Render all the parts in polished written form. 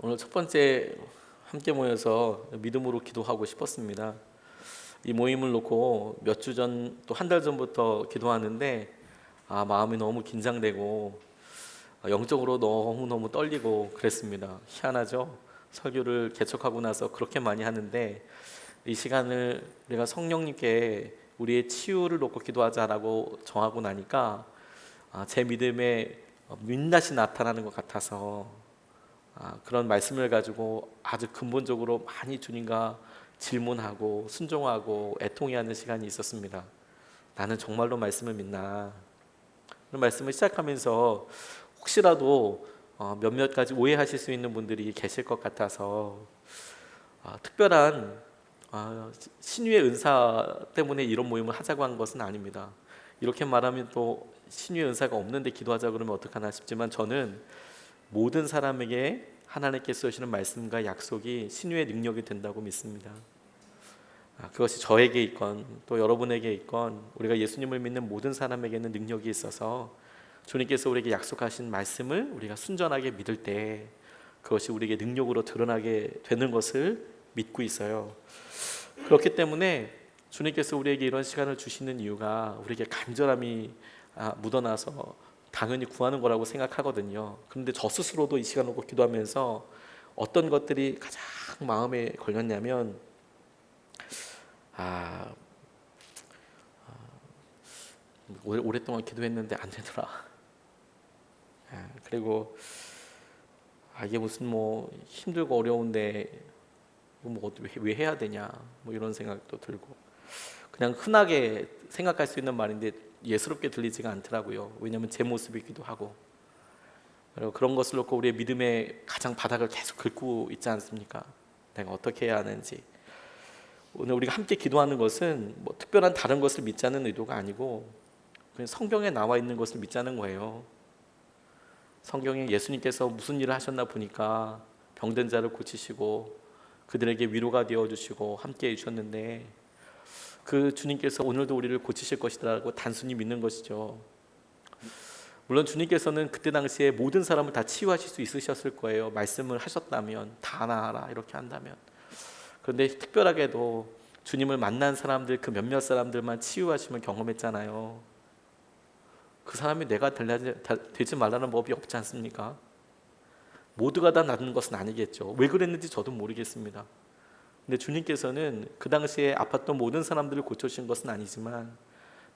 오늘 첫 번째 함께 모여서 믿음으로 기도하고 싶었습니다. 이 모임을 놓고 몇 주 전 또 한 달 전부터 기도하는데 마음이 너무 긴장되고 영적으로 너무너무 떨리고 그랬습니다. 희한하죠? 설교를 개척하고 나서 그렇게 많이 하는데 이 시간을 우리가 성령님께 우리의 치유를 놓고 기도하자라고 정하고 나니까 제 믿음에 민낯이 나타나는 것 같아서 그런 말씀을 가지고 아주 근본적으로 많이 주님과 질문하고 순종하고 애통해하는 시간이 있었습니다. 나는 정말로 말씀을 믿나? 그런 말씀을 시작하면서 혹시라도 몇몇 가지 오해하실 수 있는 분들이 계실 것 같아서 특별한 신유의 은사 때문에 이런 모임을 하자고 한 것은 아닙니다. 이렇게 말하면 또 신유의 은사가 없는데 기도하자 그러면 어떡하나 싶지만 저는 모든 사람에게 하나님께서 주시는 말씀과 약속이 신유의 능력이 된다고 믿습니다. 그것이 저에게 있건 또 여러분에게 있건 우리가 예수님을 믿는 모든 사람에게는 능력이 있어서 주님께서 우리에게 약속하신 말씀을 우리가 순전하게 믿을 때 그것이 우리에게 능력으로 드러나게 되는 것을 믿고 있어요. 그렇기 때문에 주님께서 우리에게 이런 시간을 주시는 이유가 우리에게 간절함이 묻어나서 당연히 구하는 거라고 생각하거든요. 그런데 저 스스로도 이 시간을 놓고 기도하면서 어떤 것들이 가장 마음에 걸렸냐면 오랫동안 기도했는데 안 되더라. 그리고 이게 무슨 뭐 힘들고 어려운데 왜 해야 되냐 이런 생각도 들고 그냥 흔하게 생각할 수 있는 말인데 예스럽게 들리지가 않더라고요. 왜냐하면 제 모습이기도 하고 그리고 그런 것을 놓고 우리의 믿음의 가장 바닥을 계속 긁고 있지 않습니까? 내가 어떻게 해야 하는지. 오늘 우리가 함께 기도하는 것은 특별한 다른 것을 믿자는 의도가 아니고 그냥 성경에 나와 있는 것을 믿자는 거예요. 성경에 예수님께서 무슨 일을 하셨나 보니까 병든 자를 고치시고 그들에게 위로가 되어주시고 함께 해주셨는데 그 주님께서 오늘도 우리를 고치실 것이라고 단순히 믿는 것이죠. 물론 주님께서는 그때 당시에 모든 사람을 다 치유하실 수 있으셨을 거예요. 말씀을 하셨다면 다 나아라 이렇게 한다면. 그런데 특별하게도 주님을 만난 사람들 그 몇몇 사람들만 치유하심을 경험했잖아요. 그 사람이 내가 되지 말라는 법이 없지 않습니까? 모두가 다 낫는 것은 아니겠죠. 왜 그랬는지 저도 모르겠습니다. 근데 주님께서는 그 당시에 아팠던 모든 사람들을 고쳐주신 것은 아니지만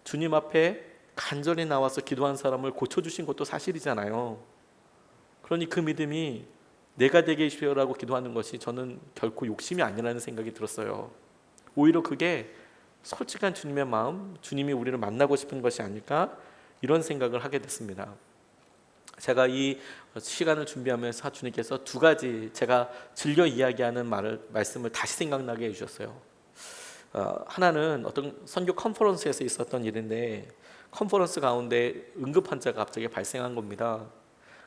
주님 앞에 간절히 나와서 기도한 사람을 고쳐주신 것도 사실이잖아요. 그러니 그 믿음이 내가 되게 해주시오라고 기도하는 것이 저는 결코 욕심이 아니라는 생각이 들었어요. 오히려 그게 솔직한 주님의 마음, 주님이 우리를 만나고 싶은 것이 아닐까 이런 생각을 하게 됐습니다. 제가 이 시간을 준비하면서 주님께서 두 가지 제가 즐겨 이야기하는 말씀을 다시 생각나게 해주셨어요. 하나는 어떤 선교 컨퍼런스에서 있었던 일인데 컨퍼런스 가운데 응급 환자가 갑자기 발생한 겁니다.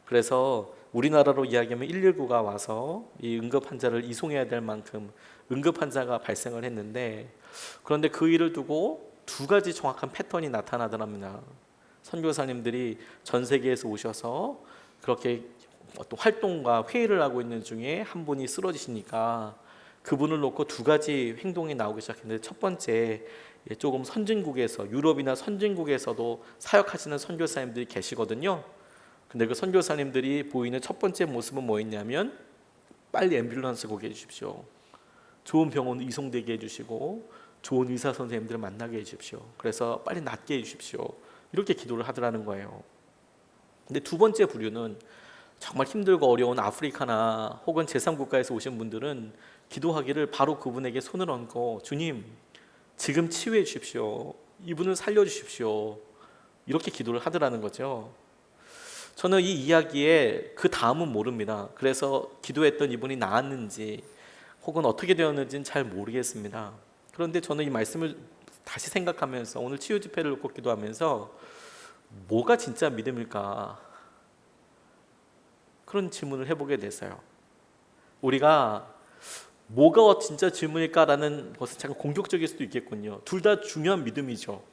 그래서 우리나라로 이야기하면 119가 와서 이 응급 환자를 이송해야 될 만큼 응급 환자가 발생을 했는데 그런데 그 일을 두고 두 가지 정확한 패턴이 나타나더랍니다. 선교사님들이 전 세계에서 오셔서 그렇게 어떤 활동과 회의를 하고 있는 중에 한 분이 쓰러지시니까 그분을 놓고 두 가지 행동이 나오기 시작했는데 첫 번째 조금 선진국에서 유럽이나 선진국에서도 사역하시는 선교사님들이 계시거든요. 근데 그 선교사님들이 보이는 첫 번째 모습은 뭐였냐면 빨리 앰뷸런스 오게 해주십시오. 좋은 병원 이송되게 해주시고 좋은 의사 선생님들을 만나게 해주십시오. 그래서 빨리 낫게 해주십시오. 이렇게 기도를 하더라는 거예요. 근데 두 번째 부류는 정말 힘들고 어려운 아프리카나 혹은 제3국가에서 오신 분들은 기도하기를 바로 그분에게 손을 얹고 주님 지금 치유해 주십시오. 이분을 살려주십시오. 이렇게 기도를 하더라는 거죠. 저는 이 이야기에 그 다음은 모릅니다. 그래서 기도했던 이분이 나았는지 혹은 어떻게 되었는지는 잘 모르겠습니다. 그런데 저는 이 말씀을 다시 생각하면서 오늘 치유 집회를 놓고 기도하면서 뭐가 진짜 믿음일까? 그런 질문을 해보게 됐어요. 우리가 뭐가 진짜 질문일까라는 것은 잠깐 공격적일 수도 있겠군요. 둘 다 중요한 믿음이죠.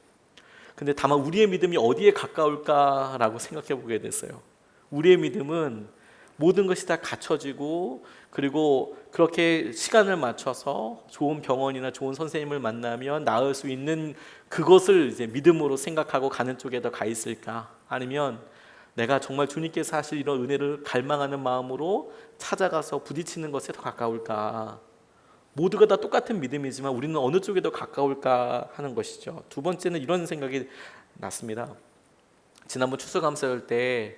근데 다만 우리의 믿음이 어디에 가까울까라고 생각해 보게 됐어요. 우리의 믿음은 모든 것이 다 갖춰지고 그리고 그렇게 시간을 맞춰서 좋은 병원이나 좋은 선생님을 만나면 나을 수 있는 그것을 이제 믿음으로 생각하고 가는 쪽에 더 가 있을까? 아니면 내가 정말 주님께서 하실 이런 은혜를 갈망하는 마음으로 찾아가서 부딪히는 것에 더 가까울까? 모두가 다 똑같은 믿음이지만 우리는 어느 쪽에 더 가까울까 하는 것이죠. 두 번째는 이런 생각이 났습니다. 지난번 추수감사절 때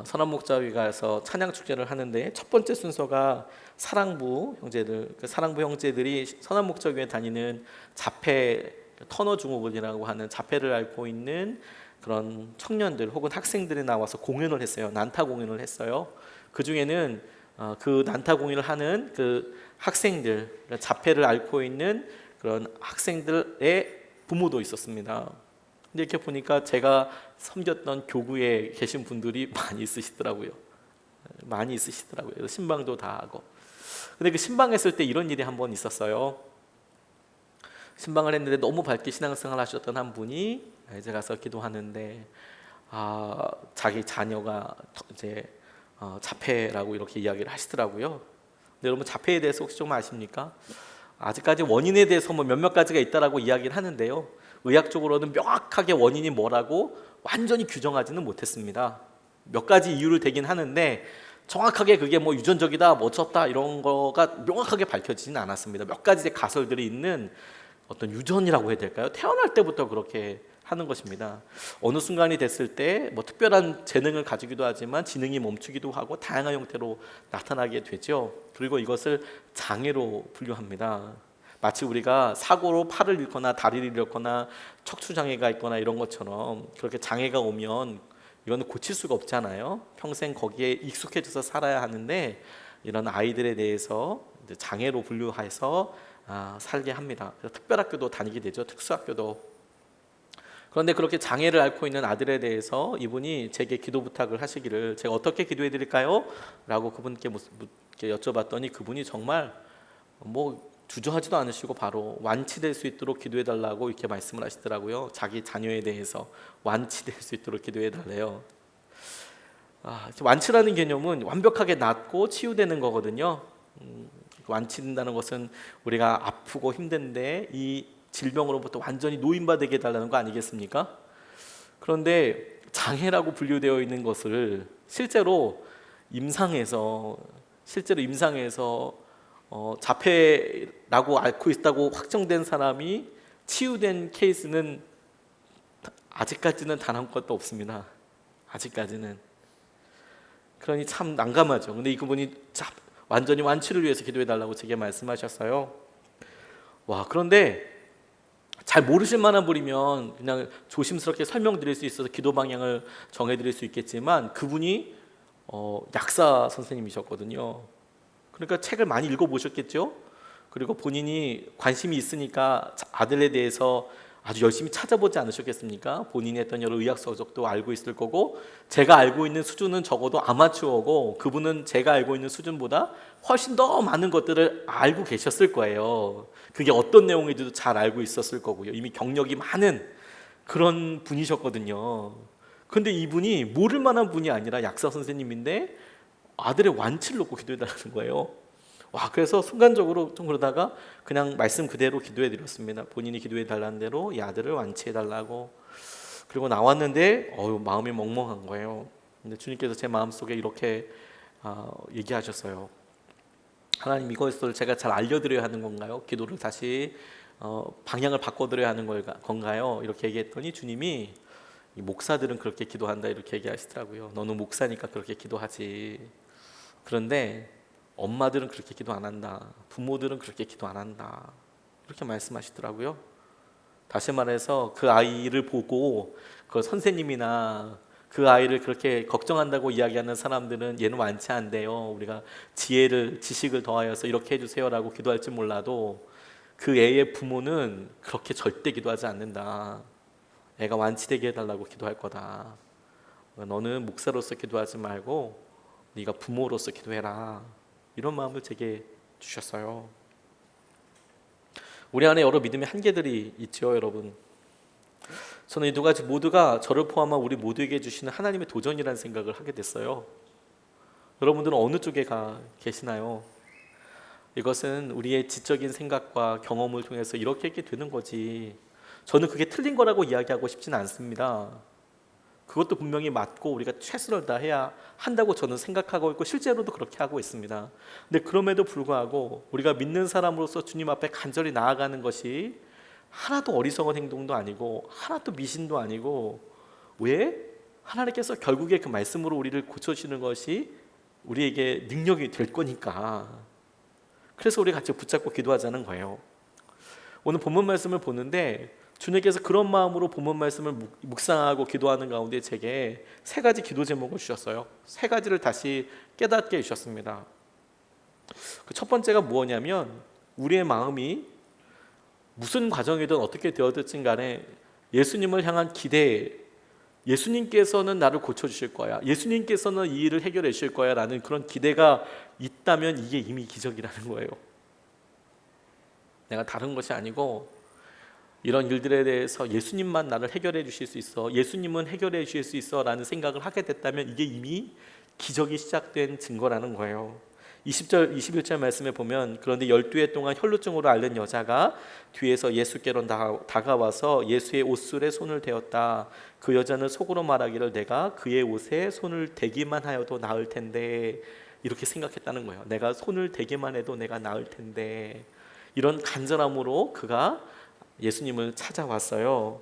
선한 목자회가에서 찬양 축제를 하는데 첫 번째 순서가 사랑부 형제들, 그 사랑부 형제들이 선한 목자회에 다니는 자폐 터너 증후군이라고 하는 자폐를 앓고 있는 그런 청년들 혹은 학생들이 나와서 공연을 했어요. 난타 공연을 했어요. 그 중에는 그 난타 공연을 하는 그 학생들, 자폐를 앓고 있는 그런 학생들의 부모도 있었습니다. 근데 이렇게 보니까 제가 섬겼던 교구에 계신 분들이 많이 있으시더라고요. 많이 있으시더라고요. 신방도 다 하고. 근데 그 신방했을 때 이런 일이 한 번 있었어요. 신방을 했는데 너무 밝게 신앙생활 하셨던 한 분이 이제 가서 기도하는데 자기 자녀가 이제 자폐라고 이렇게 이야기를 하시더라고요. 근데 여러분 자폐에 대해서 혹시 좀 아십니까? 아직까지 원인에 대해서 뭐 몇몇 가지가 있다라고 이야기를 하는데요. 의학적으로는 명확하게 원인이 뭐라고 완전히 규정하지는 못했습니다. 몇 가지 이유를 대긴 하는데 정확하게 그게 뭐 유전적이다, 뭐 어쩌다 이런 거가 명확하게 밝혀지진 않았습니다. 몇 가지 가설들이 있는 어떤 유전이라고 해야 될까요? 태어날 때부터 그렇게 하는 것입니다. 어느 순간이 됐을 때 뭐 특별한 재능을 가지기도 하지만 지능이 멈추기도 하고 다양한 형태로 나타나게 되죠. 그리고 이것을 장애로 분류합니다. 마치 우리가 사고로 팔을 잃거나 다리를 잃거나 척추 장애가 있거나 이런 것처럼 그렇게 장애가 오면 이거는 고칠 수가 없잖아요. 평생 거기에 익숙해져서 살아야 하는데 이런 아이들에 대해서 이제 장애로 분류해서 살게 합니다. 그래서 특별학교도 다니게 되죠. 특수학교도. 그런데 그렇게 장애를 앓고 있는 아들에 대해서 이분이 제게 기도 부탁을 하시기를 제가 어떻게 기도해 드릴까요? 라고 그분께 여쭤봤더니 그분이 정말 뭐 주저하지도 않으시고 바로 완치될 수 있도록 기도해 달라고 이렇게 말씀을 하시더라고요. 자기 자녀에 대해서 완치될 수 있도록 기도해 달래요. 완치라는 개념은 완벽하게 낫고 치유되는 거거든요. 완치된다는 것은 우리가 아프고 힘든데 이 질병으로부터 완전히 노인받게 해달라는 거 아니겠습니까? 그런데 장애라고 분류되어 있는 것을 실제로 임상에서 자폐라고 앓고 있다고 확정된 사람이 치유된 케이스는 아직까지는 단 한 건도 없습니다. 아직까지는. 그러니 참 난감하죠. 근데 그분이 완전히 완치를 위해서 기도해달라고 제게 말씀하셨어요. 그런데 잘 모르실 만한 분이면 그냥 조심스럽게 설명드릴 수 있어서 기도 방향을 정해드릴 수 있겠지만 그분이 약사 선생님이셨거든요. 그러니까 책을 많이 읽어보셨겠죠. 그리고 본인이 관심이 있으니까 아들에 대해서 아주 열심히 찾아보지 않으셨겠습니까? 본인이 했던 여러 의학 서적도 알고 있을 거고 제가 알고 있는 수준은 적어도 아마추어고 그분은 제가 알고 있는 수준보다 훨씬 더 많은 것들을 알고 계셨을 거예요. 그게 어떤 내용인지도 잘 알고 있었을 거고요. 이미 경력이 많은 그런 분이셨거든요. 근데 이분이 모를 만한 분이 아니라 약사 선생님인데 아들의 완치를 놓고 기도해달라는 거예요. 그래서 순간적으로 좀 그러다가 그냥 말씀 그대로 기도해 드렸습니다. 본인이 기도해 달라는 대로 이 아들을 완치해 달라고. 그리고 나왔는데 마음이 멍멍한 거예요. 근데 주님께서 제 마음속에 이렇게 얘기하셨어요. 하나님, 이것을 제가 잘 알려드려야 하는 건가요? 기도를 다시 방향을 바꿔드려야 하는 건가요? 이렇게 얘기했더니 주님이 이 목사들은 그렇게 기도한다 이렇게 얘기하시더라고요. 너는 목사니까 그렇게 기도하지. 그런데 엄마들은 그렇게 기도 안 한다. 부모들은 그렇게 기도 안 한다. 이렇게 말씀하시더라고요. 다시 말해서 그 아이를 보고 그 선생님이나 그 아이를 그렇게 걱정한다고 이야기하는 사람들은 얘는 완치 안 돼요. 우리가 지식을 더하여서 이렇게 해주세요라고 기도할지 몰라도 그 애의 부모는 그렇게 절대 기도하지 않는다. 애가 완치되게 해달라고 기도할 거다. 너는 목사로서 기도하지 말고 네가 부모로서 기도해라. 이런 마음을 제게 주셨어요. 우리 안에 여러 믿음의 한계들이 있죠, 여러분. 저는 이 두 가지 모두가 저를 포함한 우리 모두에게 주시는 하나님의 도전이라는 생각을 하게 됐어요. 여러분들은 어느 쪽에 계시나요? 이것은 우리의 지적인 생각과 경험을 통해서 이렇게 되는 거지, 저는 그게 틀린 거라고 이야기하고 싶지는 않습니다. 그것도 분명히 맞고 우리가 최선을 다해야 한다고 저는 생각하고 있고 실제로도 그렇게 하고 있습니다. 근데 그럼에도 불구하고 우리가 믿는 사람으로서 주님 앞에 간절히 나아가는 것이 하나도 어리석은 행동도 아니고 하나도 미신도 아니고, 왜? 하나님께서 결국에 그 말씀으로 우리를 고쳐주시는 것이 우리에게 능력이 될 거니까. 그래서 우리 같이 붙잡고 기도하자는 거예요. 오늘 본문 말씀을 보는데 주님께서 그런 마음으로 본문 말씀을 묵상하고 기도하는 가운데 제게 세 가지 기도 제목을 주셨어요. 세 가지를 다시 깨닫게 해주셨습니다. 그 첫 번째가 무엇냐면, 우리의 마음이 무슨 과정이든 어떻게 되어졌든 간에 예수님을 향한 기대, 예수님께서는 나를 고쳐주실 거야, 예수님께서는 이 일을 해결해 주실 거야 라는 그런 기대가 있다면 이게 이미 기적이라는 거예요. 내가 다른 것이 아니고 이런 일들에 대해서 예수님만 나를 해결해 주실 수 있어, 예수님은 해결해 주실 수 있어 라는 생각을 하게 됐다면 이게 이미 기적이 시작된 증거라는 거예요. 20절, 21절 말씀에 보면, 그런데 12해 동안 혈루증으로 앓는 여자가 뒤에서 예수께로 다가와서 예수의 옷술에 손을 대었다. 그 여자는 속으로 말하기를 내가 그의 옷에 손을 대기만 하여도 나을 텐데, 이렇게 생각했다는 거예요. 내가 손을 대기만 해도 내가 나을 텐데. 이런 간절함으로 그가 예수님을 찾아왔어요.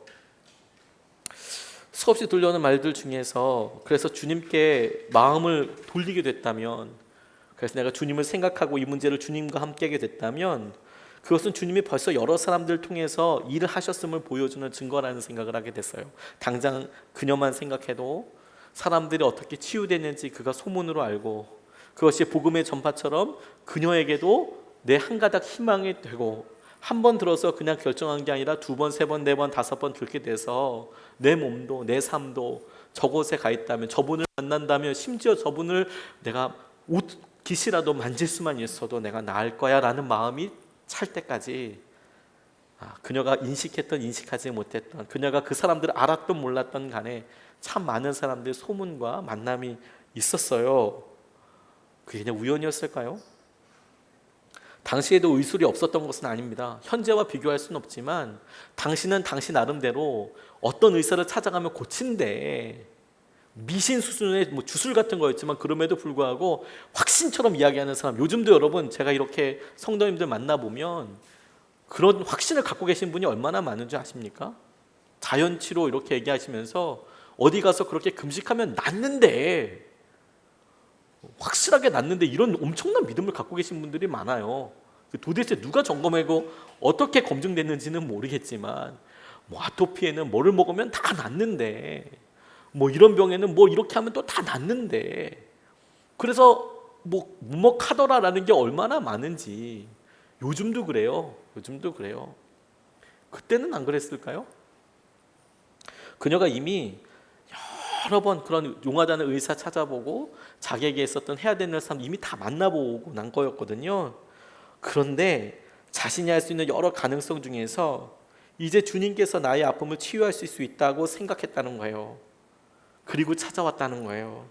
수없이 들려오는 말들 중에서 그래서 주님께 마음을 돌리게 됐다면, 그래서 내가 주님을 생각하고 이 문제를 주님과 함께 하게 됐다면 그것은 주님이 벌써 여러 사람들을 통해서 일을 하셨음을 보여주는 증거라는 생각을 하게 됐어요. 당장 그녀만 생각해도 사람들이 어떻게 치유됐는지 그가 소문으로 알고, 그것이 복음의 전파처럼 그녀에게도 내 한 가닥 희망이 되고, 한 번 들어서 그냥 결정한 게 아니라 두 번, 세 번, 네 번, 다섯 번 그렇게 돼서 내 몸도 내 삶도 저곳에 가 있다면, 저분을 만난다면, 심지어 저분을 내가 옷깃이라도 만질 수만 있어도 내가 나을 거야 라는 마음이 찰 때까지, 그녀가 인식했던 인식하지 못했던, 그녀가 그 사람들을 알았던 몰랐던 간에 참 많은 사람들의 소문과 만남이 있었어요. 그게 그냥 우연이었을까요? 당시에도 의술이 없었던 것은 아닙니다. 현재와 비교할 수는 없지만 당신은 당신 나름대로 어떤 의사를 찾아가면 고친대. 미신 수준의 주술 같은 거였지만 그럼에도 불구하고 확신처럼 이야기하는 사람, 요즘도 여러분 제가 이렇게 성도님들 만나보면 그런 확신을 갖고 계신 분이 얼마나 많은지 아십니까? 자연치료 이렇게 얘기하시면서 어디 가서 그렇게 금식하면 낫는데, 확실하게 낫는데, 이런 엄청난 믿음을 갖고 계신 분들이 많아요. 도대체 누가 점검하고 어떻게 검증됐는지는 모르겠지만, 아토피에는 뭐를 먹으면 다 낫는데, 이런 병에는 이렇게 하면 또 다 낫는데, 그래서 무먹하더라라는 게 얼마나 많은지. 요즘도 그래요. 요즘도 그래요. 그때는 안 그랬을까요? 그녀가 이미 여러 번 그런 용하다는 의사 찾아보고 자기에게 있었던 해야 되는 사람 이미 다 만나보고 난 거였거든요. 그런데 자신이 할 수 있는 여러 가능성 중에서 이제 주님께서 나의 아픔을 치유하실 수 있다고 생각했다는 거예요. 그리고 찾아왔다는 거예요.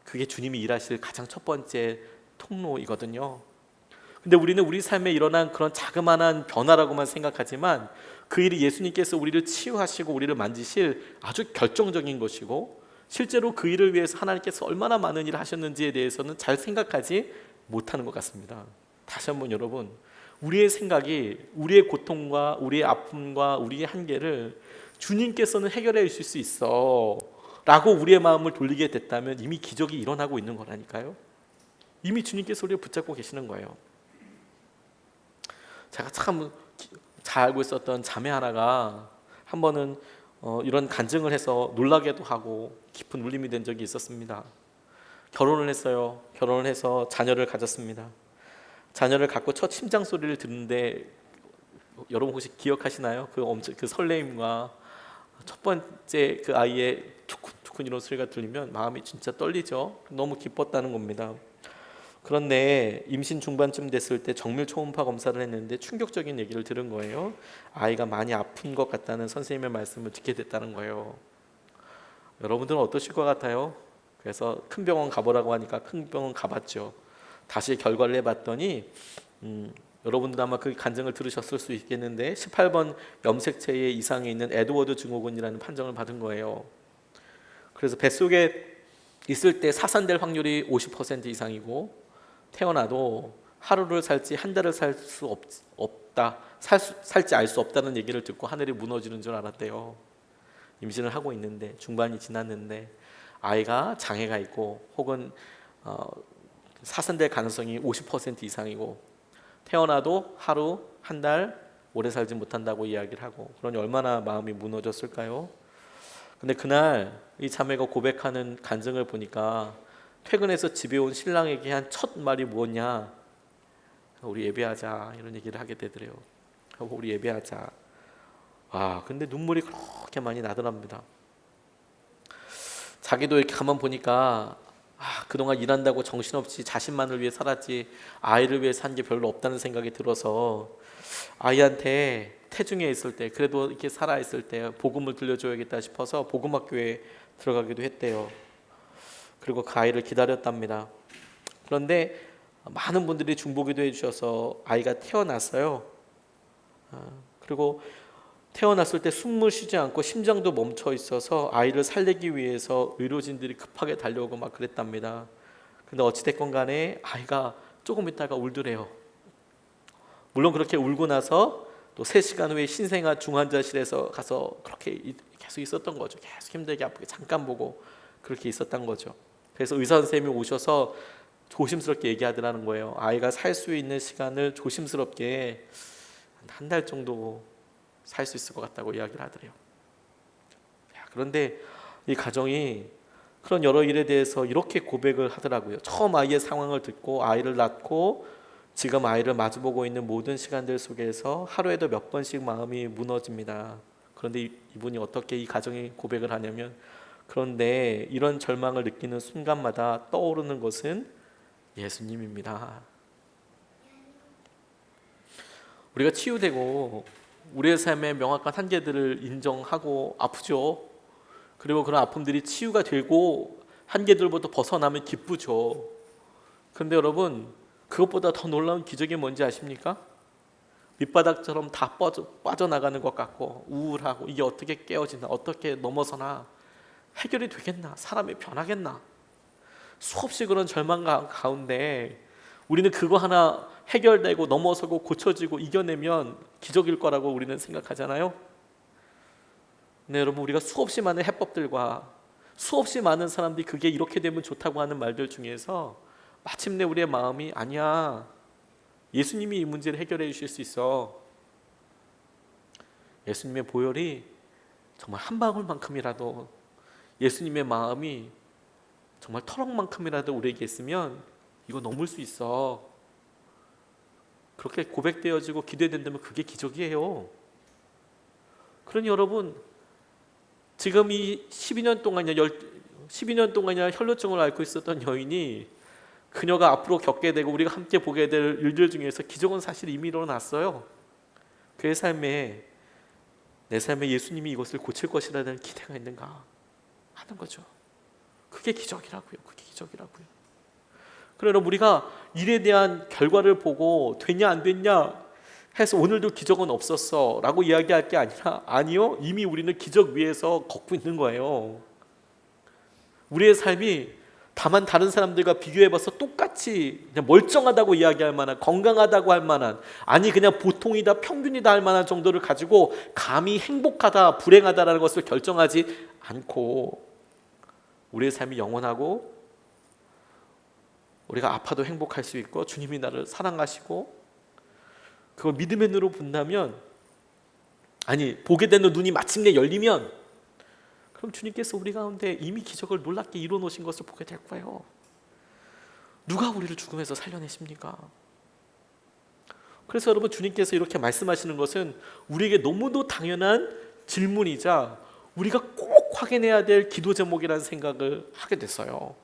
그게 주님이 일하실 가장 첫 번째 통로이거든요. 근데 우리는 우리 삶에 일어난 그런 자그마한 변화라고만 생각하지만 그 일이 예수님께서 우리를 치유하시고 우리를 만지실 아주 결정적인 것이고, 실제로 그 일을 위해서 하나님께서 얼마나 많은 일을 하셨는지에 대해서는 잘 생각하지 못하는 것 같습니다. 다시 한번 여러분, 우리의 생각이 우리의 고통과 우리의 아픔과 우리의 한계를 주님께서는 해결해 주실 수 있어 라고 우리의 마음을 돌리게 됐다면 이미 기적이 일어나고 있는 거라니까요. 이미 주님께서 우리를 붙잡고 계시는 거예요. 제가 참 잘 알고 있었던 자매 하나가 한 번은 이런 간증을 해서 놀라게도 하고 깊은 울림이 된 적이 있었습니다. 결혼을 했어요. 결혼을 해서 자녀를 가졌습니다. 자녀를 갖고 첫 심장 소리를 듣는데 여러분 혹시 기억하시나요? 그 설레임과 첫 번째 그 아이의 투쿤투쿤 이런 소리가 들리면 마음이 진짜 떨리죠. 너무 기뻤다는 겁니다. 그런데 임신 중반쯤 됐을 때 정밀 초음파 검사를 했는데 충격적인 얘기를 들은 거예요. 아이가 많이 아픈 것 같다는 선생님의 말씀을 듣게 됐다는 거예요. 여러분들은 어떠실 것 같아요? 그래서 큰 병원 가보라고 하니까 큰 병원 가봤죠. 다시 결과를 해봤더니 여러분들 아마 그 간증을 들으셨을 수 있겠는데 18번 염색체의 이상이 있는 에드워드 증후군이라는 판정을 받은 거예요. 그래서 뱃속에 있을 때 사산될 확률이 50% 이상이고 태어나도 하루를 살지 한 달을 살 수 없다, 살지 알 수 없다는 얘기를 듣고 하늘이 무너지는 줄 알았대요. 임신을 하고 있는데 중반이 지났는데 아이가 장애가 있고 혹은 사산될 가능성이 50% 이상이고 태어나도 하루 한 달 오래 살지 못한다고 이야기를 하고, 그러니 얼마나 마음이 무너졌을까요? 근데 그날 이 자매가 고백하는 간증을 보니까 퇴근해서 집에 온 신랑에게 한 첫 말이 뭐냐, 우리 예배하자, 이런 얘기를 하게 되더래요. 우리 예배하자. 근데 눈물이 그렇게 많이 나더랍니다. 자기도 이렇게 가만 보니까 그동안 일한다고 정신없이 자신만을 위해 살았지 아이를 위해 산 게 별로 없다는 생각이 들어서 아이한테 태중에 있을 때 그래도 이렇게 살아 있을 때 복음을 들려줘야겠다 싶어서 복음학교에 들어가기도 했대요. 그리고 그 아이를 기다렸답니다. 그런데 많은 분들이 중보기도 해주셔서 아이가 태어났어요. 그리고 태어났을 때 숨을 쉬지 않고 심장도 멈춰 있어서 아이를 살리기 위해서 의료진들이 급하게 달려오고 막 그랬답니다. 근데 어찌됐건 간에 아이가 조금 있다가 울더래요. 물론 그렇게 울고 나서 또 3시간 후에 신생아 중환자실에서 가서 그렇게 계속 있었던 거죠. 계속 힘들게 아프게 잠깐 보고 그렇게 있었던 거죠. 그래서 의사 선생님이 오셔서 조심스럽게 얘기하더라는 거예요. 아이가 살 수 있는 시간을 조심스럽게 한 달 정도 살 수 있을 것 같다고 이야기를 하더래요. 그런데 이 가정이 그런 여러 일에 대해서 이렇게 고백을 하더라고요. 처음 아이의 상황을 듣고 아이를 낳고 지금 아이를 마주보고 있는 모든 시간들 속에서 하루에도 몇 번씩 마음이 무너집니다. 그런데 이분이 어떻게 이 가정이 고백을 하냐면, 그런데 이런 절망을 느끼는 순간마다 떠오르는 것은 예수님입니다. 우리가 치유되고 우리의 삶의 명확한 한계들을 인정하고 아프죠. 그리고 그런 아픔들이 치유가 되고 한계들부터 벗어나면 기쁘죠. 그런데 여러분, 그것보다 더 놀라운 기적이 뭔지 아십니까? 밑바닥처럼 다 빠져나가는 것 같고 우울하고 이게 어떻게 깨어지나, 어떻게 넘어서나, 해결이 되겠나, 사람이 변하겠나, 수없이 그런 절망 가운데 우리는 그거 하나 해결되고 넘어서고 고쳐지고 이겨내면 기적일 거라고 우리는 생각하잖아요. 네, 여러분, 우리가 수없이 많은 해법들과 수없이 많은 사람들이 그게 이렇게 되면 좋다고 하는 말들 중에서 마침내 우리의 마음이 아니야, 예수님이 이 문제를 해결해 주실 수 있어. 예수님의 보혈이 정말 한 방울만큼이라도, 예수님의 마음이 정말 터럭만큼이라도 우리에게 있으면 이거 넘을 수 있어. 그렇게 고백되어지고 기대된다면 그게 기적이에요. 그러니 여러분, 지금 이 12년 동안이나 혈루증을 앓고 있었던 여인이 그녀가 앞으로 겪게 되고 우리가 함께 보게 될 일들 중에서 기적은 사실 이미 일어났어요. 그의 삶에, 내 삶에 예수님이 이것을 고칠 것이라는 기대가 있는가 하는 거죠. 그게 기적이라고요. 그게 기적이라고요. 그러나 우리가 일에 대한 결과를 보고 되냐 안 됐냐 해서 오늘도 기적은 없었어 라고 이야기할 게 아니라, 아니요, 이미 우리는 기적 위에서 걷고 있는 거예요. 우리의 삶이 다만 다른 사람들과 비교해봐서 똑같이 그냥 멀쩡하다고 이야기할 만한, 건강하다고 할 만한, 아니 그냥 보통이다, 평균이다 할 만한 정도를 가지고 감히 행복하다, 불행하다라는 것을 결정하지 않고, 우리의 삶이 영원하고 우리가 아파도 행복할 수 있고 주님이 나를 사랑하시고 그걸 믿음의 눈으로 본다면, 아니 보게 되는 눈이 마침내 열리면, 그럼 주님께서 우리 가운데 이미 기적을 놀랍게 이루어 놓으신 것을 보게 될 거예요. 누가 우리를 죽음에서 살려내십니까? 그래서 여러분, 주님께서 이렇게 말씀하시는 것은 우리에게 너무도 당연한 질문이자 우리가 꼭 확인해야 될 기도 제목이라는 생각을 하게 됐어요.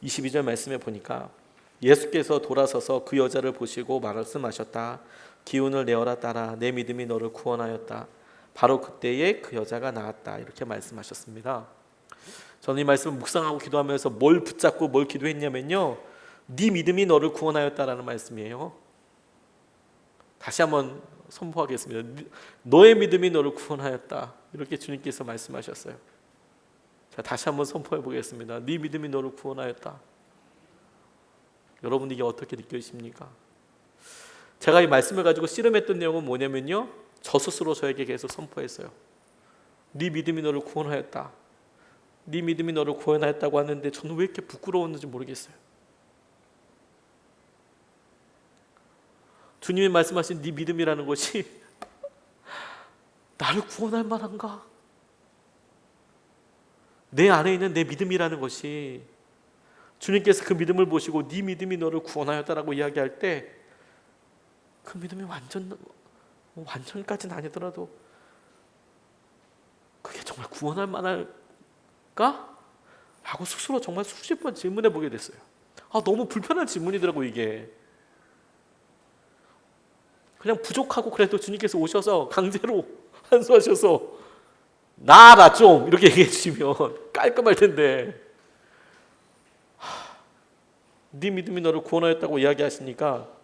22절 말씀에 보니까 예수께서 돌아서서 그 여자를 보시고 말씀하셨다. 기운을 내어라 딸아, 내 믿음이 너를 구원하였다. 바로 그때에 그 여자가 나았다. 이렇게 말씀하셨습니다. 저는 이 말씀을 묵상하고 기도하면서 뭘 붙잡고 뭘 기도했냐면요, 네 믿음이 너를 구원하였다라는 말씀이에요. 다시 한번 선포하겠습니다. 너의 믿음이 너를 구원하였다, 이렇게 주님께서 말씀하셨어요. 자, 다시 한번 선포해 보겠습니다. 네 믿음이 너를 구원하였다. 여러분, 이게 어떻게 느껴지십니까? 제가 이 말씀을 가지고 씨름했던 내용은 뭐냐면요, 저 스스로 저에게 계속 선포했어요. 네 믿음이 너를 구원하였다. 네 믿음이 너를 구원하였다고 하는데 저는 왜 이렇게 부끄러웠는지 모르겠어요. 주님이 말씀하신 네 믿음이라는 것이 나를 구원할 만한가? 내 안에 있는 내 믿음이라는 것이, 주님께서 그 믿음을 보시고 네 믿음이 너를 구원하였다라고 이야기할 때 그 믿음이 완전까지는 아니더라도 그게 정말 구원할 만할까? 하고 스스로 정말 수십 번 질문해 보게 됐어요. 너무 불편한 질문이더라고. 이게 그냥 부족하고, 그래도 주님께서 오셔서 강제로 한수하셔서 나아라 좀 이렇게 얘기해 주시면 깔끔할 텐데, 네 믿음이 너를 구원하였다고 이야기하시니까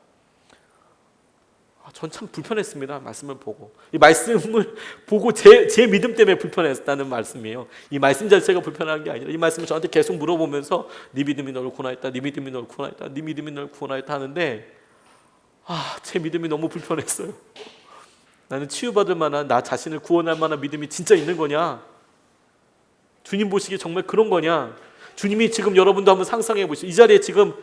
전 참 불편했습니다. 말씀을 보고, 이 말씀을 보고 제 믿음 때문에 불편했다는 말씀이에요. 이 말씀 자체가 불편한 게 아니라 이 말씀을 저한테 계속 물어보면서 네 믿음이 너를 구원하였다, 네 믿음이 너를 구원하였다, 네 믿음이 너를 구원하였다 하는데, 제 믿음이 너무 불편했어요. 나는 치유받을 만한, 나 자신을 구원할 만한 믿음이 진짜 있는 거냐? 주님 보시기에 정말 그런 거냐? 주님이 지금, 여러분도 한번 상상해 보시죠. 이 자리에 지금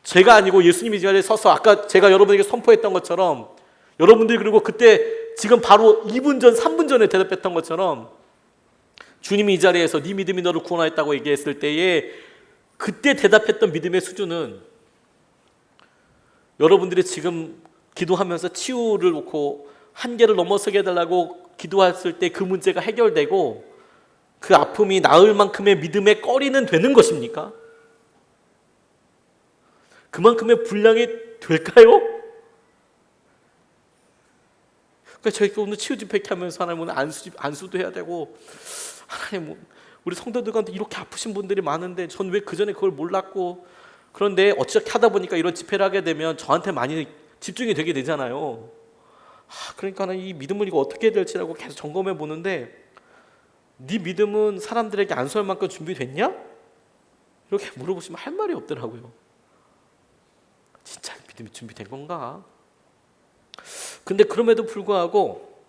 제가 아니고 예수님이 이 자리에 서서 아까 제가 여러분에게 선포했던 것처럼, 여러분들이 그리고 그때 지금 바로 2분 전, 3분 전에 대답했던 것처럼 주님이 이 자리에서 네 믿음이 너를 구원하였다고 얘기했을 때에 그때 대답했던 믿음의 수준은, 여러분들이 지금 기도하면서 치유를 놓고 한계를 넘어서게 해달라고 기도했을 때 그 문제가 해결되고 그 아픔이 나을 만큼의 믿음의 거리는 되는 것입니까? 그만큼의 분량이 될까요? 그러니까 저희가 오늘 치유 집회 하면서 하나님 오늘 안수도 해야 되고, 하나님 우리 성도들 가운데 이렇게 아프신 분들이 많은데 전 왜 그전에 그걸 몰랐고, 그런데 어떻게 하다 보니까 이런 집회를 하게 되면 저한테 많이 집중이 되게 되잖아요. 그러니까 이 믿음을 이거 어떻게 해야 될지라고 계속 점검해 보는데, 네 믿음은 사람들에게 안수할 만큼 준비됐냐? 이렇게 물어보시면 할 말이 없더라고요. 진짜 믿음이 준비된 건가? 근데 그럼에도 불구하고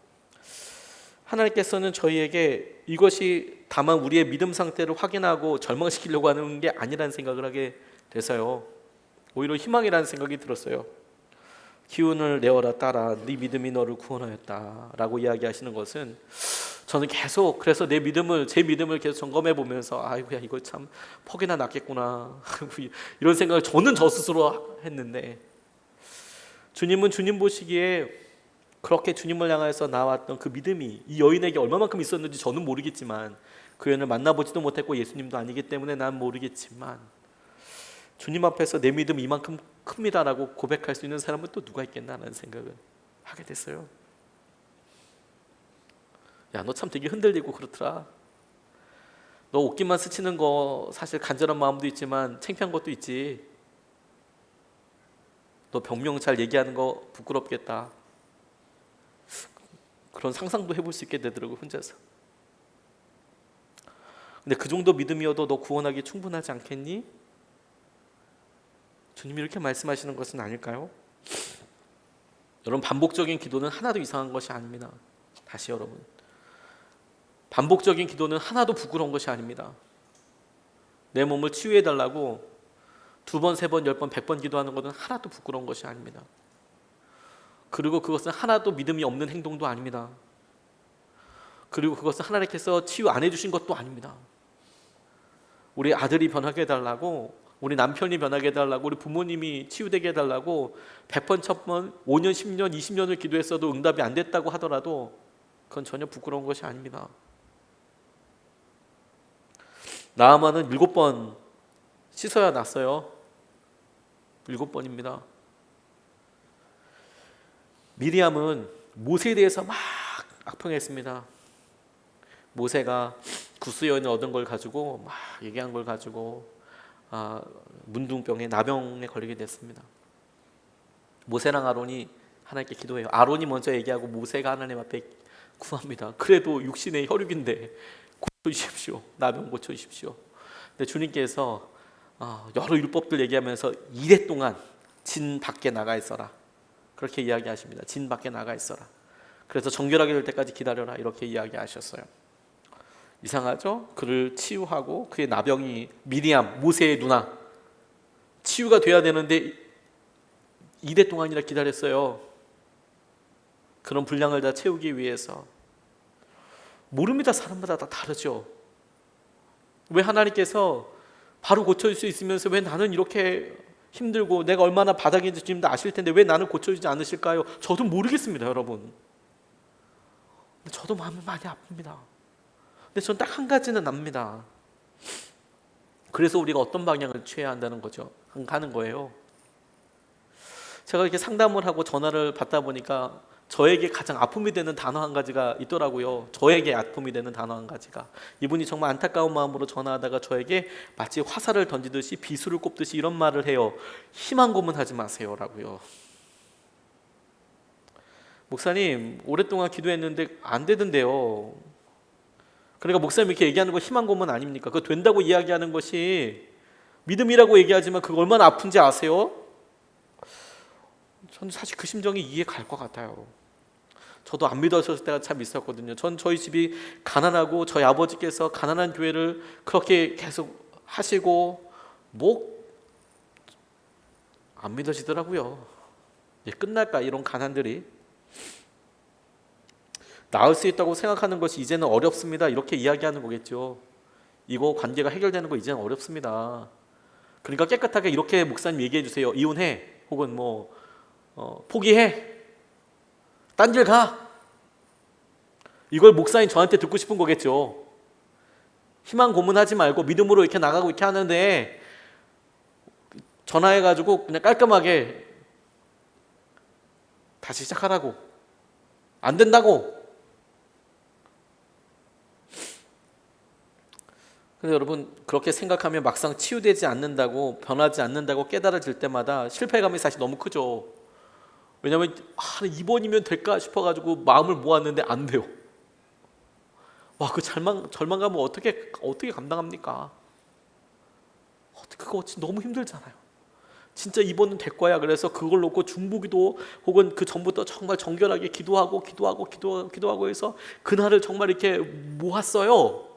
하나님께서는 저희에게 이것이 다만 우리의 믿음 상태를 확인하고 절망시키려고 하는 게 아니라는 생각을 하게 돼서요, 오히려 희망이라는 생각이 들었어요. 기운을 내어라 따라, 네 믿음이 너를 구원하였다 라고 이야기하시는 것은, 저는 계속 그래서 제 믿음을 계속 점검해 보면서 아이고야, 이거 참 퍽이나 낫겠구나 이런 생각을 저는 저 스스로 했는데, 주님은 주님 보시기에 그렇게 주님을 향해서 나왔던 그 믿음이 이 여인에게 얼마만큼 있었는지 저는 모르겠지만, 그 여인을 만나보지도 못했고 예수님도 아니기 때문에 난 모르겠지만, 주님 앞에서 내 믿음 이만큼 큽니다라고 고백할 수 있는 사람은 또 누가 있겠나라는 생각을 하게 됐어요. 야, 너 참 되게 흔들리고 그렇더라. 너 옷깃만 스치는 거 사실 간절한 마음도 있지만 창피한 것도 있지. 너 병명 잘 얘기하는 거 부끄럽겠다. 그런 상상도 해볼 수 있게 되더라고, 혼자서. 근데 그 정도 믿음이어도 너 구원하기 충분하지 않겠니? 주님이 이렇게 말씀하시는 것은 아닐까요? 여러분, 반복적인 기도는 하나도 이상한 것이 아닙니다. 다시 여러분, 반복적인 기도는 하나도 부끄러운 것이 아닙니다. 내 몸을 치유해달라고 2번, 3번, 10번, 100번 기도하는 것은 하나도 부끄러운 것이 아닙니다. 그리고 그것은 하나도 믿음이 없는 행동도 아닙니다. 그리고 그것은 하나님께서 치유 안 해주신 것도 아닙니다. 우리 아들이 변하게 해달라고, 우리 남편이 변하게 해달라고, 우리 부모님이 치유되게 해달라고 100번, 1000번, 5년, 10년, 20년을 기도했어도 응답이 안 됐다고 하더라도 그건 전혀 부끄러운 것이 아닙니다. 나아만은 7번 씻어야 났어요. 7번입니다. 미리암은 모세에 대해서 막 악평했습니다. 모세가 구수여인을 얻은 걸 가지고 막 얘기한 걸 가지고 문둥병에 나병에 걸리게 됐습니다. 모세랑 아론이 하나님께 기도해요. 아론이 먼저 얘기하고 모세가 하나님 앞에 구합니다. 그래도 육신의 혈육인데 고쳐주십시오. 나병 고쳐주십시오. 근데 주님께서 여러 율법들 얘기하면서 이래 동안 진 밖에 나가 있어라. 그렇게 이야기하십니다. 진 밖에 나가 있어라. 그래서 정결하게 될 때까지 기다려라. 이렇게 이야기하셨어요. 이상하죠? 그를 치유하고 그의 나병이 미리암, 모세의 누나 치유가 돼야 되는데 이래 동안이나 기다렸어요. 그런 분량을 다 채우기 위해서. 모릅니다. 사람마다 다 다르죠. 왜 하나님께서 바로 고쳐줄 수 있으면서 왜 나는 이렇게 힘들고 내가 얼마나 바닥인지 지금 다 아실 텐데 왜 나는 고쳐주지 않으실까요? 저도 모르겠습니다, 여러분. 저도 마음이 많이 아픕니다. 근데 전 딱 한 가지는 압니다. 그래서 우리가 어떤 방향을 취해야 한다는 거죠. 하는 거예요. 제가 이렇게 상담을 하고 전화를 받다 보니까 저에게 가장 아픔이 되는 단어 한 가지가 있더라고요. 저에게 아픔이 되는 단어 한 가지가. 이분이 정말 안타까운 마음으로 전화하다가 저에게 마치 화살을 던지듯이 비수를 꼽듯이 이런 말을 해요. 희망 고문하지 마세요라고요. 목사님, 오랫동안 기도했는데 안 되던데요. 그러니까 목사님 이렇게 얘기하는 거 희망 고문 아닙니까? 그거 된다고 이야기하는 것이 믿음이라고 얘기하지만 그거 얼마나 아픈지 아세요? 저는 사실 그 심정이 이해 갈 것 같아요. 저도 안 믿어졌을 때가 참 있었거든요. 전 저희 집이 가난하고 저희 아버지께서 가난한 교회를 그렇게 계속 하시고 안 믿어지더라고요. 이제 끝날까 이런 가난들이. 나을 수 있다고 생각하는 것이 이제는 어렵습니다. 이렇게 이야기하는 거겠죠. 이거 관계가 해결되는 거 이제는 어렵습니다. 그러니까 깨끗하게 이렇게 목사님 얘기해 주세요. 이혼해. 혹은 포기해. 딴 길 가. 이걸 목사님 저한테 듣고 싶은 거겠죠. 희망 고문하지 말고 믿음으로 이렇게 나가고 이렇게 하는데 전화해가지고 그냥 깔끔하게 다시 시작하라고. 안 된다고. 근데 여러분 그렇게 생각하면 막상 치유되지 않는다고 변하지 않는다고 깨달아질 때마다 실패감이 사실 너무 크죠. 왜냐하면 이번이면 될까 싶어가지고 마음을 모았는데 안 돼요. 와, 그 절망감을 어떻게 감당합니까? 그거 너무 힘들잖아요. 진짜 이번은 될 거야. 그래서 그걸 놓고 중보기도 혹은 그 전부터 정말 정결하게 기도하고 해서 그날을 정말 이렇게 모았어요.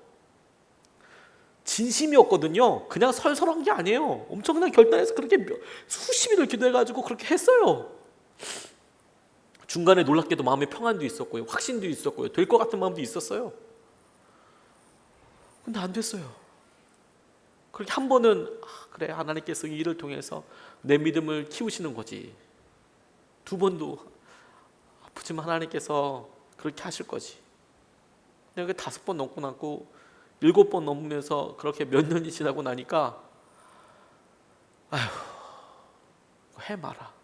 진심이었거든요. 그냥 설설한 게 아니에요. 엄청난 결단해서 그렇게 수십 일을 기도해가지고 그렇게 했어요. 중간에 놀랍게도 마음의 평안도 있었고요. 확신도 있었고요. 될 것 같은 마음도 있었어요. 근데 안 됐어요. 그렇게 한 번은 그래, 하나님께서 이 일을 통해서 내 믿음을 키우시는 거지. 두 번도 아프지만 하나님께서 그렇게 하실 거지. 근데 5번 넘고 났고 7번 넘으면서 그렇게 몇 년이 지나고 나니까 해마라.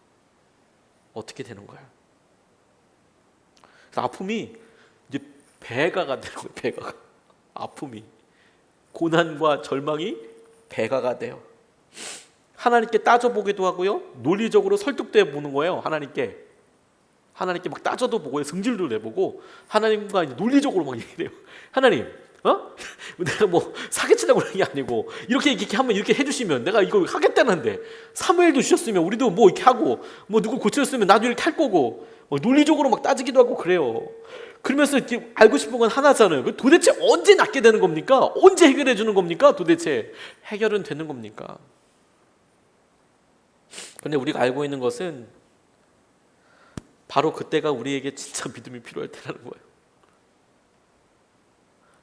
어떻게 되는 거야? 아픔이 이제 배가가 되는 거예요. 배가가. 아픔이. 고난과 절망이 배가가 돼요. 하나님께 따져보기도 하고요. 논리적으로 설득도 해보는 거예요. 하나님께 막 따져도 보고 승질도 내보고 하나님과 논리적으로 막 얘기해요. 하나님, 내가 사기치려고 그런 게 아니고 이렇게 하면 이렇게 해주시면 내가 이거 하겠다는데 사무엘도 주셨으면 우리도 이렇게 하고 누구 고쳤으면 나도 이렇게 할 거고 논리적으로 막 따지기도 하고 그래요. 그러면서 이렇게 알고 싶은 건 하나잖아요. 도대체 언제 낫게 되는 겁니까? 언제 해결해 주는 겁니까? 도대체 해결은 되는 겁니까? 그런데 우리가 알고 있는 것은 바로 그때가 우리에게 진짜 믿음이 필요할 때라는 거예요.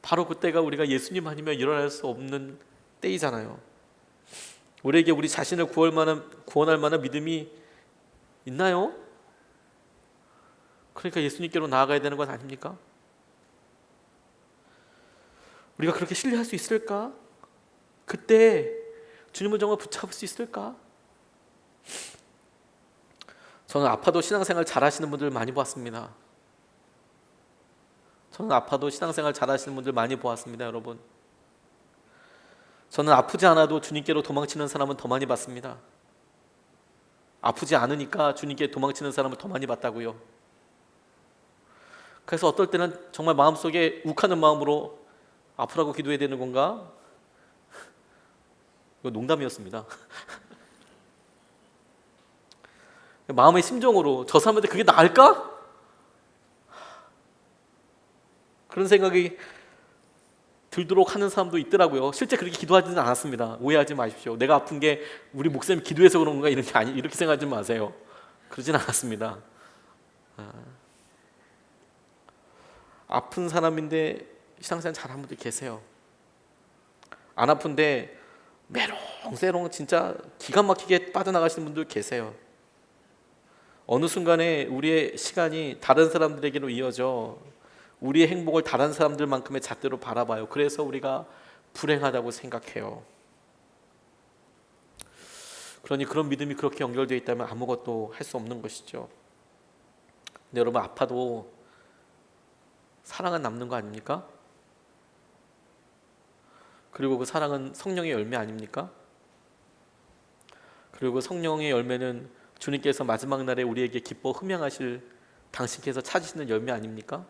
바로 그때가 우리가 예수님 아니면 일어날 수 없는 때이잖아요. 우리에게 우리 자신을 구원할 만한 믿음이 있나요? 그러니까 예수님께로 나아가야 되는 건 아닙니까? 우리가 그렇게 신뢰할 수 있을까? 그때 주님을 정말 붙잡을 수 있을까? 저는 아파도 신앙생활 잘 하시는 분들 많이 봤습니다. 저는 아파도 신앙생활 잘하시는 분들 많이 보았습니다, 여러분. 저는 아프지 않아도 주님께로 도망치는 사람은 더 많이 봤습니다. 아프지 않으니까 주님께 도망치는 사람을 더 많이 봤다고요. 그래서 어떨 때는 정말 마음속에 욱하는 마음으로 아프라고 기도해야 되는 건가? 이거 농담이었습니다. 마음의 심정으로 저 사람한테 그게 나을까? 그런 생각이 들도록 하는 사람도 있더라고요. 실제 그렇게 기도하지는 않았습니다. 오해하지 마십시오. 내가 아픈 게 우리 목사님 기도해서 그런 건가 이렇게 생각하지 마세요. 그러진 않았습니다. 아픈 사람인데 신앙생활 잘하는 분들 계세요. 안 아픈데 메롱새롱 진짜 기가 막히게 빠져나가시는 분들 계세요. 어느 순간에 우리의 시간이 다른 사람들에게로 이어져 우리의 행복을 다른 사람들만큼의 잣대로 바라봐요. 그래서 우리가 불행하다고 생각해요. 그러니 그런 믿음이 그렇게 연결되어 있다면 아무것도 할 수 없는 것이죠. 근데 여러분, 아파도 사랑은 남는 거 아닙니까? 그리고 그 사랑은 성령의 열매 아닙니까? 그리고 그 성령의 열매는 주님께서 마지막 날에 우리에게 기뻐 흠양하실 당신께서 찾으시는 열매 아닙니까?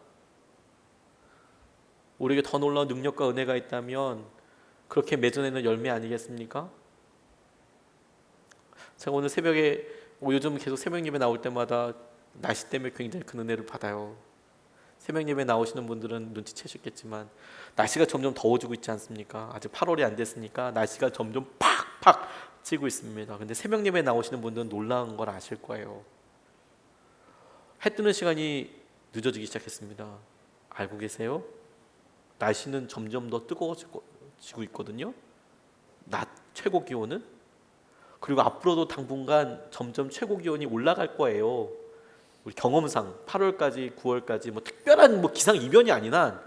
우리에게 더 놀라운 능력과 은혜가 있다면 그렇게 맺어내는 열매 아니겠습니까? 제가 오늘 새벽에 요즘 계속 새벽 예배 나올 때마다 날씨 때문에 굉장히 큰 은혜를 받아요. 새벽 예배 나오시는 분들은 눈치채셨겠지만 날씨가 점점 더워지고 있지 않습니까? 아직 8월이 안 됐으니까 날씨가 점점 팍팍 찌고 있습니다. 근데 새벽 예배 나오시는 분들은 놀라운 걸 아실 거예요. 해 뜨는 시간이 늦어지기 시작했습니다. 알고 계세요? 날씨는 점점 더 뜨거워지고 있거든요. 낮 최고 기온은. 그리고 앞으로도 당분간 점점 최고 기온이 올라갈 거예요. 우리 경험상 8월까지 9월까지 특별한 기상 이변이 아닌 한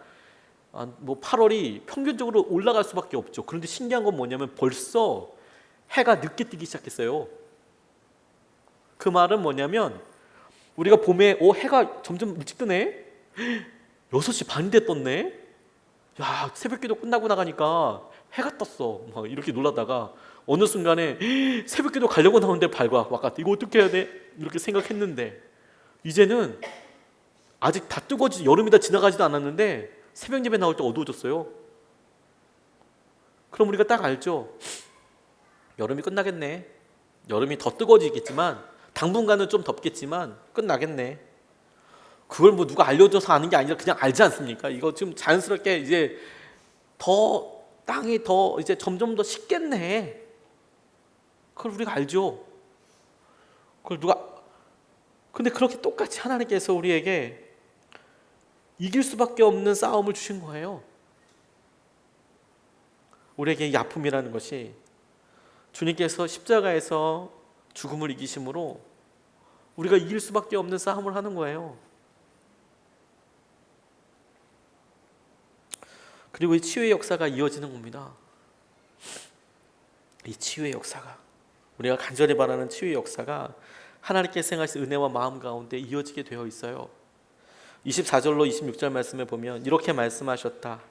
8월이 평균적으로 올라갈 수밖에 없죠. 그런데 신기한 건 뭐냐면 벌써 해가 늦게 뜨기 시작했어요. 그 말은 뭐냐면 우리가 봄에 해가 점점 일찍 뜨네. 6시 반인데 떴네. 야, 새벽기도 끝나고 나가니까 해가 떴어. 이렇게 놀라다가 어느 순간에 새벽기도 가려고 나오는데 밝아. 와까 이거 어떻게 해야 돼? 이렇게 생각했는데 이제는 아직 다 뜨거워지 여름이 다 지나가지도 않았는데 새벽 예배 나올 때 어두워졌어요. 그럼 우리가 딱 알죠. 여름이 끝나겠네. 여름이 더 뜨거워지겠지만 당분간은 좀 덥겠지만 끝나겠네. 그걸 누가 알려줘서 아는 게 아니라 그냥 알지 않습니까? 이거 지금 자연스럽게 이제 땅이 더 이제 점점 더 식겠네. 그걸 우리가 알죠. 근데 그렇게 똑같이 하나님께서 우리에게 이길 수밖에 없는 싸움을 주신 거예요. 우리에게 이 아픔이라는 것이 주님께서 십자가에서 죽음을 이기심으로 우리가 이길 수밖에 없는 싸움을 하는 거예요. 그리고 이 치유의 역사가 이어지는 겁니다. 이 치유의 역사가, 우리가 간절히 바라는 치유의 역사가 하나님께서 행하신 은혜와 마음 가운데 이어지게 되어 있어요. 24절로 26절 말씀에 보면 이렇게 말씀하셨다.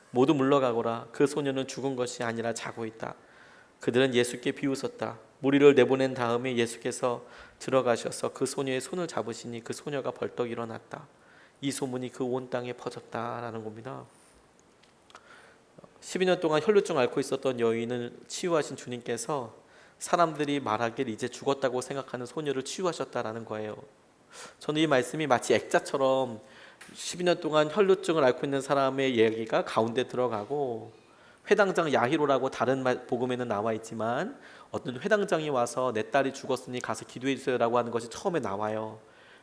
모두 물러가거라. 그 소녀는 죽은 것이 아니라 자고 있다. 그들은 예수께 비웃었다. 무리를 내보낸 다음에 예수께서 들어가셔서 그 소녀의 손을 잡으시니 그 소녀가 벌떡 일어났다. 이 소문이 그 온 땅에 퍼졌다라는 겁니다. 12년 동안 혈루증 앓고 있었던 여인을 치유하신 주님께서 사람들이 말하길 이제 죽었다고 생각하는 소녀를 치유하셨다라는 거예요. 저는 이 말씀이 마치 액자처럼 12년 동안 혈루증을 앓고 있는 사람의 얘기가 가운데 들어가고, 회당장 야히로라고 다른 복음에는 나와 있지만 어떤 회당장이 와서 내 딸이 죽었으니 가서 기도해 주세요라고 하는 것이 처음에 나와요.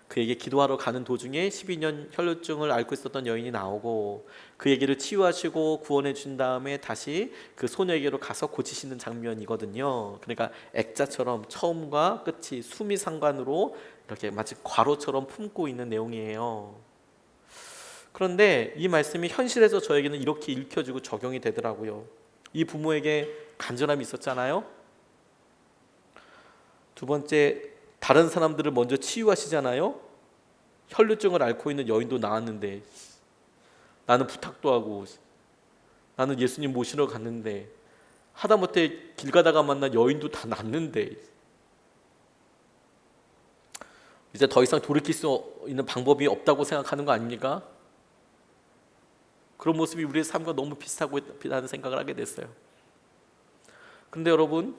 그에게 기도하러 가는 도중에 12년 혈루증을 앓고 있었던 여인이 나오고 그 얘기를 치유하시고 구원해 준 다음에 다시 그 소녀에게로 가서 고치시는 장면이거든요. 그러니까 액자처럼 처음과 끝이 수미상관으로 이렇게 마치 괄호처럼 품고 있는 내용이에요. 그런데 이 말씀이 현실에서 저에게는 이렇게 읽혀지고 적용이 되더라고요. 이 부모에게 간절함이 있었잖아요. 두 번째, 다른 사람들을 먼저 치유하시잖아요. 혈루증을 앓고 있는 여인도 나왔는데 나는 부탁도 하고 나는 예수님 모시러 갔는데 하다못해 길 가다가 만난 여인도 다 낳는데 이제 더 이상 돌이킬 수 있는 방법이 없다고 생각하는 거 아닙니까? 그런 모습이 우리의 삶과 너무 비슷하고 있다는 생각을 하게 됐어요. 그런데 여러분,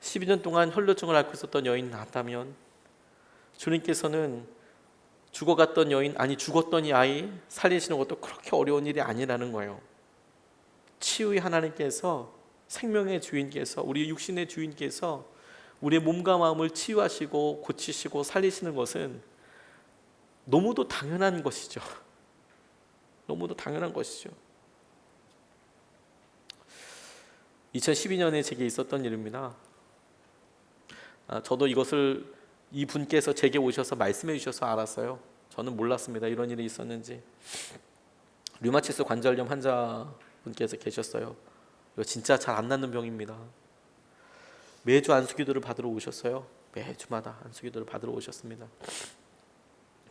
12년 동안 혈루증을 앓고 있었던 여인이 낫다면 주님께서는 죽어갔던 여인, 아니 죽었던 이 아이 살리시는 것도 그렇게 어려운 일이 아니라는 거예요. 치유의 하나님께서, 생명의 주인께서, 우리 육신의 주인께서 우리의 몸과 마음을 치유하시고 고치시고 살리시는 것은 너무도 당연한 것이죠. 너무도 당연한 것이죠. 2012년에 제게 있었던 일입니다. 저도 이것을 이 분께서 제게 오셔서 말씀해 주셔서 알았어요. 저는 몰랐습니다. 이런 일이 있었는지. 류마티스 관절염 환자분께서 계셨어요. 이거 진짜 잘 안 낫는 병입니다. 매주 안수기도를 받으러 오셨어요. 매주마다 안수기도를 받으러 오셨습니다.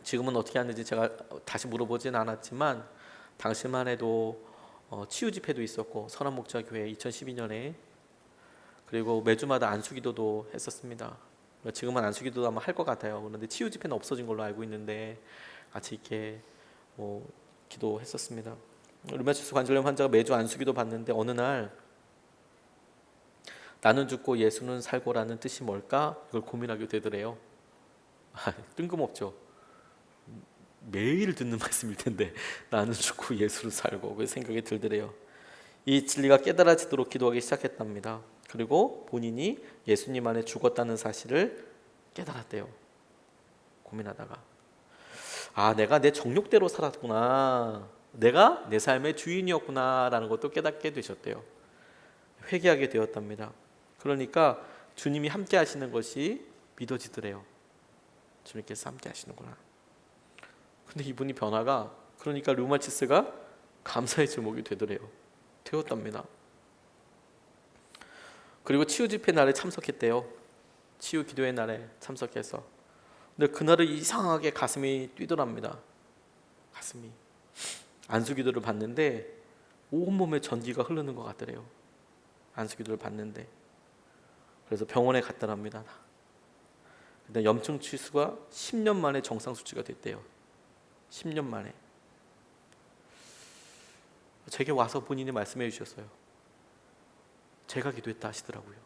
지금은 어떻게 하는지 제가 다시 물어보진 않았지만 당시만 해도 치유 집회도 있었고 선한목자교회 2012년에 그리고 매주마다 안수기도도 했었습니다. 지금은 안수기도도 아마 할 것 같아요. 그런데 치유 집회는 없어진 걸로 알고 있는데 같이 이렇게 기도했었습니다. 류마티스 관절염 환자가 매주 안수기도 받는데 어느 날 나는 죽고 예수는 살고라는 뜻이 뭘까? 이걸 고민하게 되더래요. 뜬금없죠. 매일 듣는 말씀일 텐데 나는 죽고 예수는 살고 그 생각이 들더래요. 이 진리가 깨달아지도록 기도하기 시작했답니다. 그리고 본인이 예수님 안에 죽었다는 사실을 깨달았대요. 고민하다가 내가 내 정욕대로 살았구나, 내가 내 삶의 주인이었구나 라는 것도 깨닫게 되셨대요. 회개하게 되었답니다. 그러니까 주님이 함께 하시는 것이 믿어지더래요. 주님께서 함께 하시는구나. 근데 이분이 변화가, 그러니까 류마티스가 감사의 제목이 되었답니다. 그리고 치유 집회 날에 참석했대요. 치유 기도의 날에 참석해서. 근데 그날은 이상하게 가슴이 뛰더랍니다. 가슴이. 안수기도를 받는데 온몸에 전기가 흐르는 것 같더래요. 안수기도를 받는데. 그래서 병원에 갔더랍니다. 근데 염증 치수가 10년 만에 정상 수치가 됐대요. 10년 만에. 제게 와서 본인이 말씀해 주셨어요. 제가 기도했다 하시더라고요.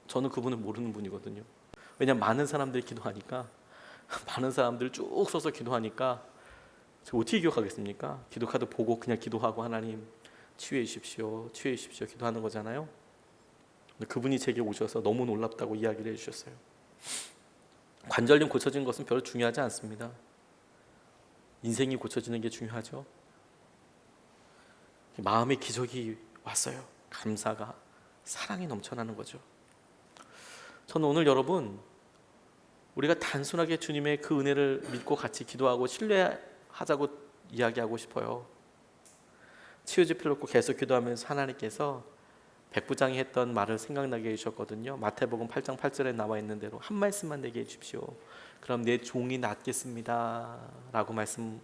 저는 그분을 모르는 분이거든요. 왜냐하면 많은 사람들이 기도하니까, 많은 사람들 쭉 서서 기도하니까 제가 어떻게 기억하겠습니까? 기도카드 보고 그냥 기도하고 하나님 치유해 주십시오, 치유해 주십시오 기도하는 거잖아요. 근데 그분이 제게 오셔서 너무 놀랍다고 이야기를 해주셨어요. 관절염 고쳐진 것은 별로 중요하지 않습니다. 인생이 고쳐지는 게 중요하죠. 마음의 기적이 왔어요. 감사가, 사랑이 넘쳐나는 거죠. 저는 오늘 여러분, 우리가 단순하게 주님의 그 은혜를 믿고 같이 기도하고 신뢰하자고 이야기하고 싶어요. 치유 집회를 놓고 계속 기도하면서 하나님께서 백부장이 했던 말을 생각나게 해주셨거든요. 마태복음 8장 8절에 나와 있는 대로 한 말씀만 내게 해주십시오. 그럼 내 종이 낫겠습니다 라고 말씀이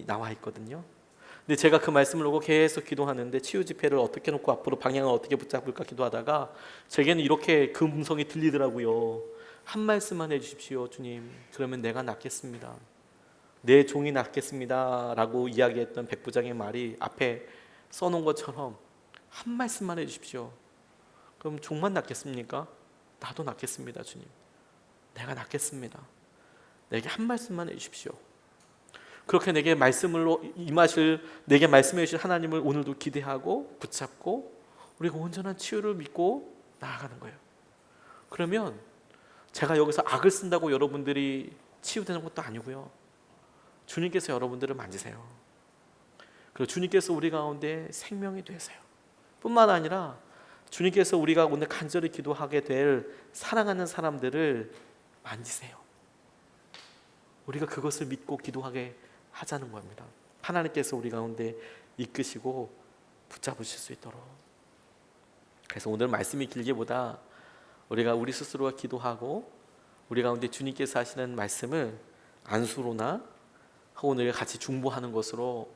나와 있거든요. 근데 제가 그 말씀을 놓고 계속 기도하는데 치유 집회를 어떻게 놓고 앞으로 방향을 어떻게 붙잡을까 기도하다가 제게는 이렇게 그 음성이 들리더라고요. 한 말씀만 해주십시오 주님, 그러면 내가 낫겠습니다, 내 종이 낫겠습니다 라고 이야기했던 백부장의 말이 앞에 써놓은 것처럼 한 말씀만 해주십시오. 그럼 종만 낫겠습니까? 나도 낫겠습니다 주님, 내가 낫겠습니다, 내게 한 말씀만 해주십시오. 그렇게 내게 말씀으로 임하실, 내게 말씀해 주실 하나님을 오늘도 기대하고 붙잡고 우리가 온전한 치유를 믿고 나아가는 거예요. 그러면 제가 여기서 악을 쓴다고 여러분들이 치유되는 것도 아니고요, 주님께서 여러분들을 만지세요. 그리고 주님께서 우리 가운데 생명이 되세요. 뿐만 아니라 주님께서 우리가 오늘 간절히 기도하게 될 사랑하는 사람들을 만지세요. 우리가 그것을 믿고 기도하게 하자는 겁니다. 하나님께서 우리 가운데 이끄시고 붙잡으실 수 있도록. 그래서 오늘 말씀이 길기보다 우리가 우리 스스로가 기도하고 우리 가운데 주님께서 하시는 말씀을 안수로나 하고 우리가 같이 중보하는 것으로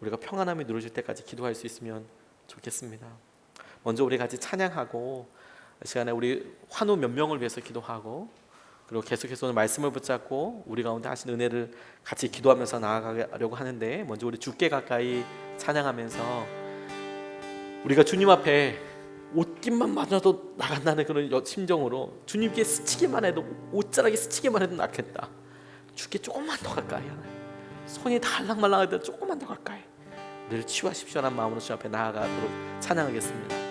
우리가 평안함이 누려질 때까지 기도할 수 있으면 좋겠습니다. 먼저 우리 같이 찬양하고 이 시간에 우리 환우 몇 명을 위해서 기도하고 그리고 계속해서 오늘 말씀을 붙잡고 우리 가운데 하신 은혜를 같이 기도하면서 나아가려고 하는데, 먼저 우리 주께 가까이 찬양하면서 우리가 주님 앞에 옷깃만 맞아도 나간다는 그런 심정으로 주님께 스치기만 해도, 옷자락에 스치기만 해도 낫겠다, 주께 조금만 더 가까이 하나요, 손이 달랑말랑할 때 조금만 더 가까이 늘 치유하십시오라는 마음으로 주 앞에 나아가도록 찬양하겠습니다.